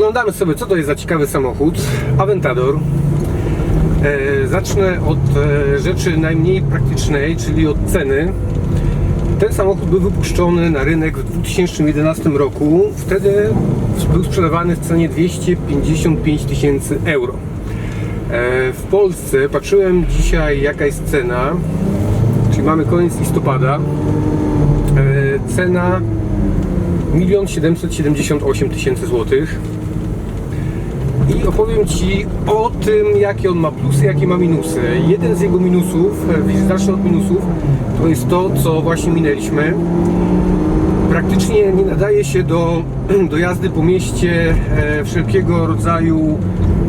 Pooglądamy sobie, co to jest za ciekawy samochód. Aventador. Zacznę od rzeczy najmniej praktycznej, czyli od ceny. Ten samochód był wypuszczony na rynek w 2011 roku. Wtedy był sprzedawany w cenie 255 tysięcy euro. W Polsce, patrzyłem dzisiaj jaka jest cena, czyli mamy koniec listopada. Cena 1 778 tysięcy złotych. I opowiem Ci o tym, jakie on ma plusy, jakie ma minusy. Jeden z jego minusów, zacznę od minusów, to jest to, co właśnie minęliśmy. Praktycznie nie nadaje się do jazdy po mieście, wszelkiego rodzaju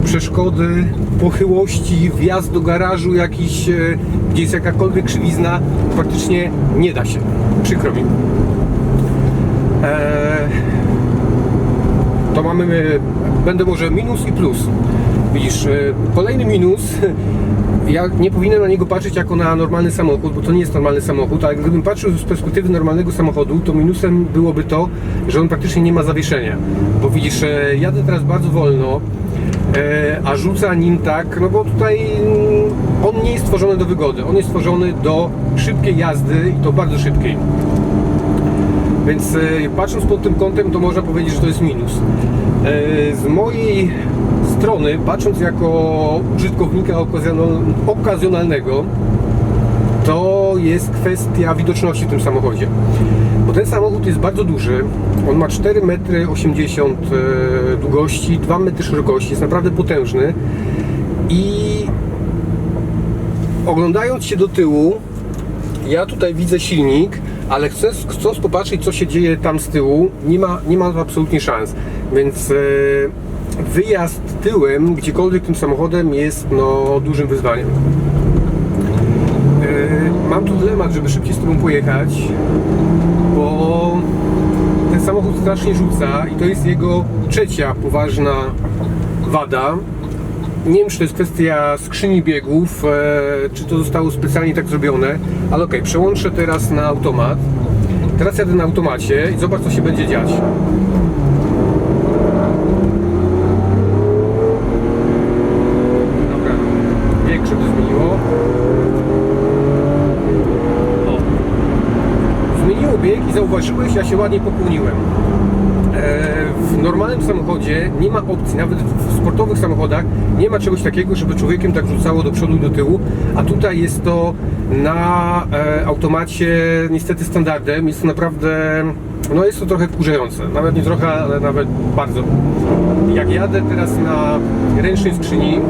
przeszkody, pochyłości, wjazd do garażu jakiś, gdzie jest jakakolwiek krzywizna, praktycznie nie da się. Przykro mi. To mamy, będę może minus i plus. Widzisz, kolejny minus, ja nie powinienem na niego patrzeć jako na normalny samochód, bo to nie jest normalny samochód, ale gdybym patrzył z perspektywy normalnego samochodu, to minusem byłoby to, że on praktycznie nie ma zawieszenia. Bo widzisz, jadę teraz bardzo wolno, a rzuca nim tak, no bo tutaj on nie jest stworzony do wygody, on jest stworzony do szybkiej jazdy i to bardzo szybkiej. Więc patrząc pod tym kątem, to można powiedzieć, że to jest minus. Z mojej strony, patrząc jako użytkownika okazjonalnego, to jest kwestia widoczności w tym samochodzie. Bo ten samochód jest bardzo duży, on ma 4,80 m długości, 2 m szerokości, jest naprawdę potężny i oglądając się do tyłu, ja tutaj widzę silnik, ale chcąc popatrzeć, co się dzieje tam z tyłu, nie ma absolutnie szans. Więc wyjazd tyłem, gdziekolwiek tym samochodem jest dużym wyzwaniem. Mam tu dylemat, żeby szybciej z tobą pojechać, bo ten samochód strasznie rzuca i to jest jego trzecia poważna wada. Nie wiem, czy to jest kwestia skrzyni biegów, czy to zostało specjalnie tak zrobione, ale okej, przełączę teraz na automat. Teraz jadę na automacie i zobacz, co się będzie dziać. Dobra, bieg, żeby zmieniło. O. Zmieniło bieg i zauważyłeś, ja się ładnie pokłoniłem. W normalnym samochodzie nie ma opcji, nawet w sportowych samochodach nie ma czegoś takiego, żeby człowiekiem tak rzucało do przodu i do tyłu, a tutaj jest to na automacie niestety standardem. Jest to naprawdę, jest to trochę wkurzające, nawet nie trochę, ale nawet bardzo. Jak jadę teraz na ręcznej skrzyni,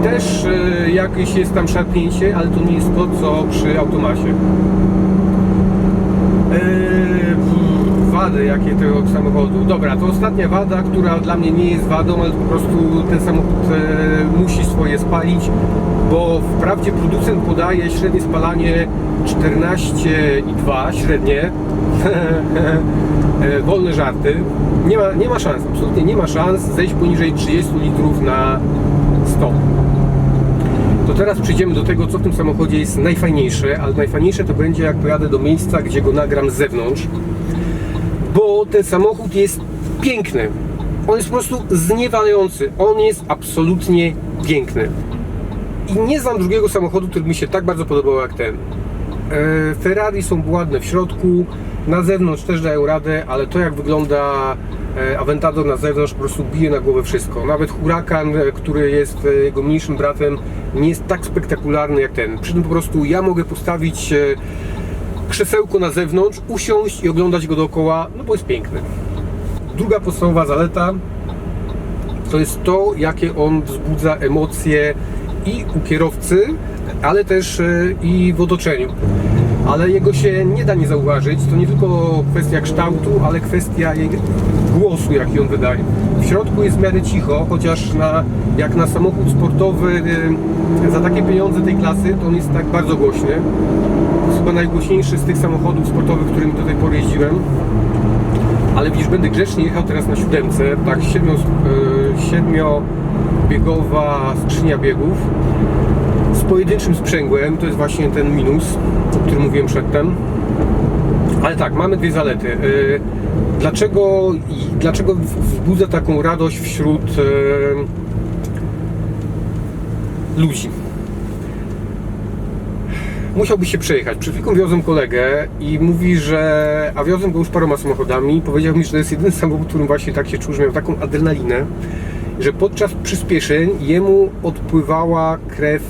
też jakieś jest tam szarpnięcie, ale to nie jest to, co przy automacie. Wady jakie tego samochodu. Dobra, to ostatnia wada, która dla mnie nie jest wadą, ale po prostu ten samochód musi swoje spalić, bo wprawdzie producent podaje średnie spalanie 14,2 średnie. Wolne żarty. Nie ma szans, absolutnie nie ma szans zejść poniżej 30 litrów na 100. To teraz przejdziemy do tego, co w tym samochodzie jest najfajniejsze, ale najfajniejsze to będzie, jak pojadę do miejsca, gdzie go nagram z zewnątrz, bo ten samochód jest piękny. On jest po prostu zniewalający. On jest absolutnie piękny. I nie znam drugiego samochodu, który mi się tak bardzo podobał jak ten. Ferrari są ładne w środku, na zewnątrz też dają radę, ale to, jak wygląda Aventador na zewnątrz, po prostu bije na głowę wszystko. Nawet Huracan, który jest jego mniejszym bratem, nie jest tak spektakularny jak ten. Przy tym po prostu ja mogę postawić krzesełko na zewnątrz, usiąść i oglądać go dookoła, bo jest piękny. Druga podstawowa zaleta to jest to, jakie on wzbudza emocje i u kierowcy, ale też i w otoczeniu. Ale jego się nie da nie zauważyć. To nie tylko kwestia kształtu, ale kwestia jego głosu, jaki on wydaje. W środku jest w miarę cicho, chociaż jak na samochód sportowy za takie pieniądze tej klasy, to on jest tak bardzo głośny. To jest chyba najgłośniejszy z tych samochodów sportowych, którymi do tej pory jeździłem. Ale widzisz, będę grzecznie jechał teraz na 7, tak 7-biegowa skrzynia biegów z pojedynczym sprzęgłem, to jest właśnie ten minus, o którym mówiłem przedtem. Ale tak, mamy dwie zalety. Dlaczego wzbudza taką radość wśród ludzi? Musiałbyś się przejechać. Przed chwilą wiozłem kolegę i mówi, że... A wiozłem go już paroma samochodami. Powiedział mi, że to jest jedyny samochód, w którym właśnie tak się czuł, że miał taką adrenalinę, że podczas przyspieszeń jemu odpływała krew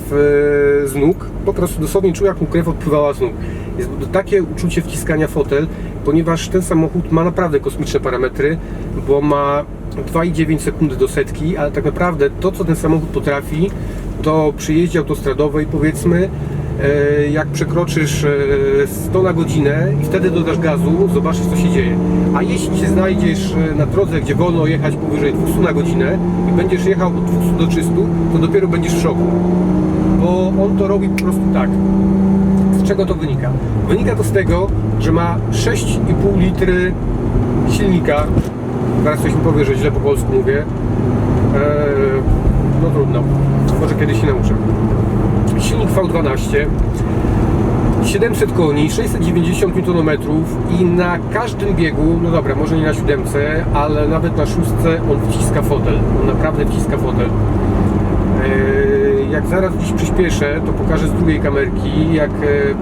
z nóg. Po prostu dosłownie czuł, jak mu krew odpływała z nóg. Jest takie uczucie wciskania w fotel, ponieważ ten samochód ma naprawdę kosmiczne parametry, bo ma 2,9 sekundy do setki, ale tak naprawdę to, co ten samochód potrafi, to przy jeździe autostradowej, powiedzmy, jak przekroczysz 100 na godzinę i wtedy dodasz gazu, zobaczysz, co się dzieje. A jeśli się znajdziesz na drodze, gdzie wolno jechać powyżej 200 na godzinę i będziesz jechał od 200 do 300, to dopiero będziesz w szoku. Bo on to robi po prostu tak. Z czego to wynika? Wynika to z tego, że ma 6,5 litry silnika. Zaraz ktoś mi powie, że źle po polsku mówię. No trudno. Może kiedyś się nauczę. Silnik V12, 700 koni, 690 Nm i na każdym biegu, no dobra, może nie na 7, ale nawet na 6 on wciska fotel. On naprawdę wciska fotel. Jak zaraz gdzieś przyspieszę, to pokażę z drugiej kamerki, jak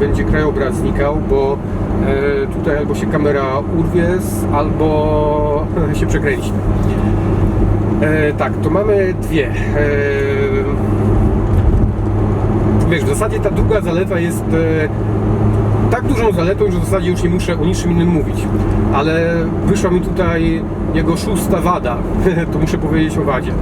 będzie krajobraz znikał, bo tutaj albo się kamera urwie, albo się przekręci. Tak, to mamy dwie. Wiesz, w zasadzie ta druga zaleta jest tak dużą zaletą, że w zasadzie już nie muszę o niczym innym mówić. Ale wyszła mi tutaj jego 6. wada, to muszę powiedzieć o wadzie.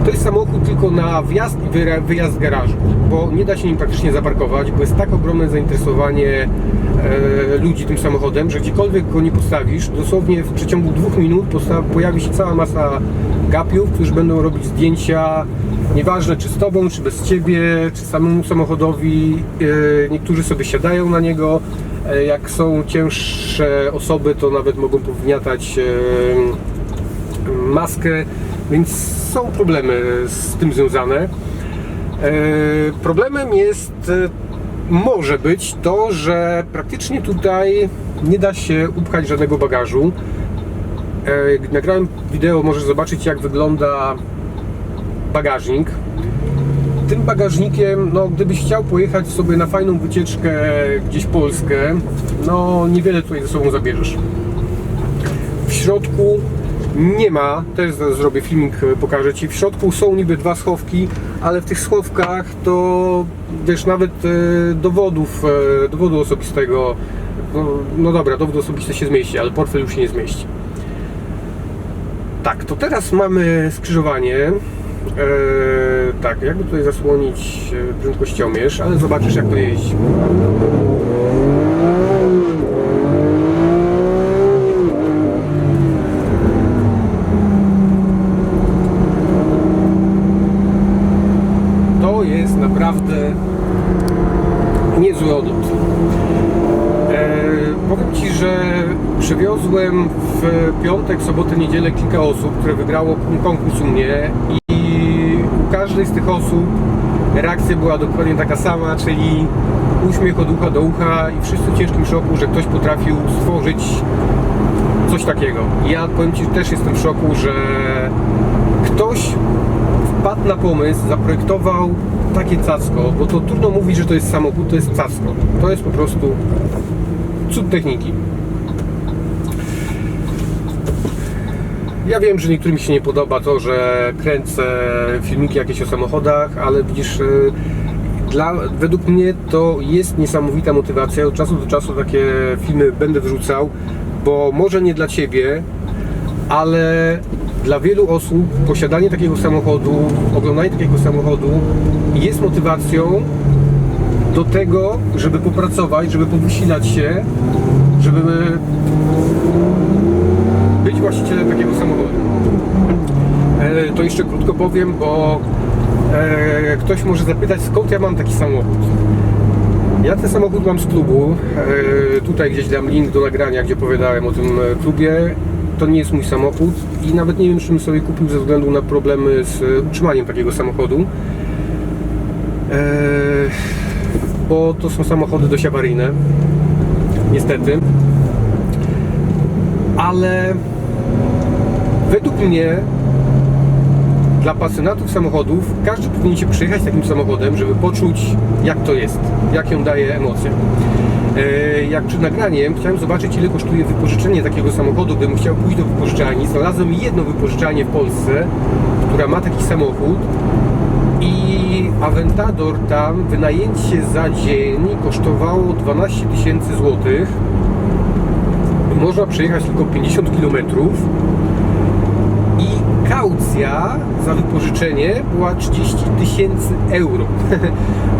To jest samochód tylko na wjazd i wyjazd z garażu, bo nie da się nim praktycznie zaparkować, bo jest tak ogromne zainteresowanie ludzi tym samochodem, że gdziekolwiek go nie postawisz, dosłownie w przeciągu 2 minut pojawi się cała masa gapiów, którzy będą robić zdjęcia, nieważne czy z tobą, czy bez ciebie, czy samemu samochodowi. Niektórzy sobie siadają na niego, jak są cięższe osoby, to nawet mogą powgniatać maskę, więc są problemy z tym związane. Problemem jest, może być to, że praktycznie tutaj nie da się upchać żadnego bagażu. Nagrałem wideo, możesz zobaczyć, jak wygląda bagażnik. Tym bagażnikiem, no gdybyś chciał pojechać sobie na fajną wycieczkę gdzieś w Polskę, no niewiele tutaj ze sobą zabierzesz. W środku nie ma, też zrobię filmik, pokażę Ci. W środku są niby 2 schowki, ale w tych schowkach to wiesz, nawet dowodu osobistego, no dobra, dowód osobisty się zmieści, ale portfel już się nie zmieści. Tak, to teraz mamy skrzyżowanie. Tak, jakby tutaj zasłonić prędkościomierz, ale zobaczysz, jak to jeździ. To jest naprawdę niezły odlot. Powiem Ci, że przywiozłem w piątek, sobotę, niedzielę kilka osób, które wygrało konkurs u mnie i u każdej z tych osób reakcja była dokładnie taka sama, czyli uśmiech od ucha do ucha i wszyscy w ciężkim szoku, że ktoś potrafił stworzyć coś takiego. Ja powiem Ci, też jestem w szoku, że ktoś wpadł na pomysł, zaprojektował takie cacko, bo to trudno mówić, że to jest samochód, to jest cacko. To jest po prostu cud techniki. Ja wiem, że niektórym się nie podoba to, że kręcę filmiki jakieś o samochodach, ale widzisz, według mnie to jest niesamowita motywacja. Od czasu do czasu takie filmy będę wrzucał, bo może nie dla Ciebie, ale dla wielu osób posiadanie takiego samochodu, oglądanie takiego samochodu jest motywacją do tego, żeby popracować, żeby powysilać się, żeby być właścicielem takiego samochodu. To jeszcze krótko powiem, bo ktoś może zapytać, skąd ja mam taki samochód. Ja ten samochód mam z klubu. Tutaj gdzieś dam link do nagrania, gdzie opowiadałem o tym klubie. To nie jest mój samochód i nawet nie wiem, czy bym sobie kupił ze względu na problemy z utrzymaniem takiego samochodu. Bo to są samochody dość awaryjne. niestety. Ale według mnie dla pasjonatów samochodów każdy powinien się przyjechać takim samochodem, żeby poczuć, jak to jest, jak ją daje emocje. Jak przed nagraniem chciałem zobaczyć, ile kosztuje wypożyczenie takiego samochodu, gdybym chciał pójść do wypożyczalni. Znalazłem jedną wypożyczalnię w Polsce, która ma taki samochód i Aventador tam, wynajęcie za dzień kosztowało 12 000 złotych. Można przejechać tylko 50 km i kaucja za wypożyczenie była 30 000 euro.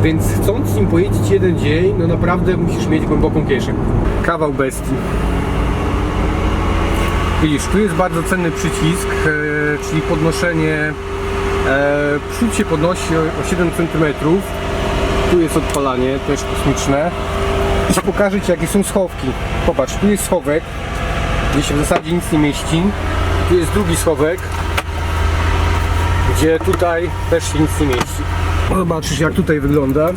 Więc chcąc nim pojeździć jeden dzień, no naprawdę musisz mieć głęboką kieszeń. Kawał bestii. Widzisz, tu jest bardzo cenny przycisk, czyli podnoszenie. Przód się podnosi o 7 cm. Tu jest odpalanie, też kosmiczne. I pokażę Ci, jakie są schowki. Popatrz, tu jest schowek, gdzie się w zasadzie nic nie mieści. Tu jest drugi schowek, gdzie tutaj też się nic nie mieści. Zobaczysz, jak tutaj wygląda.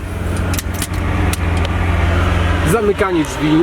Zamykanie drzwi.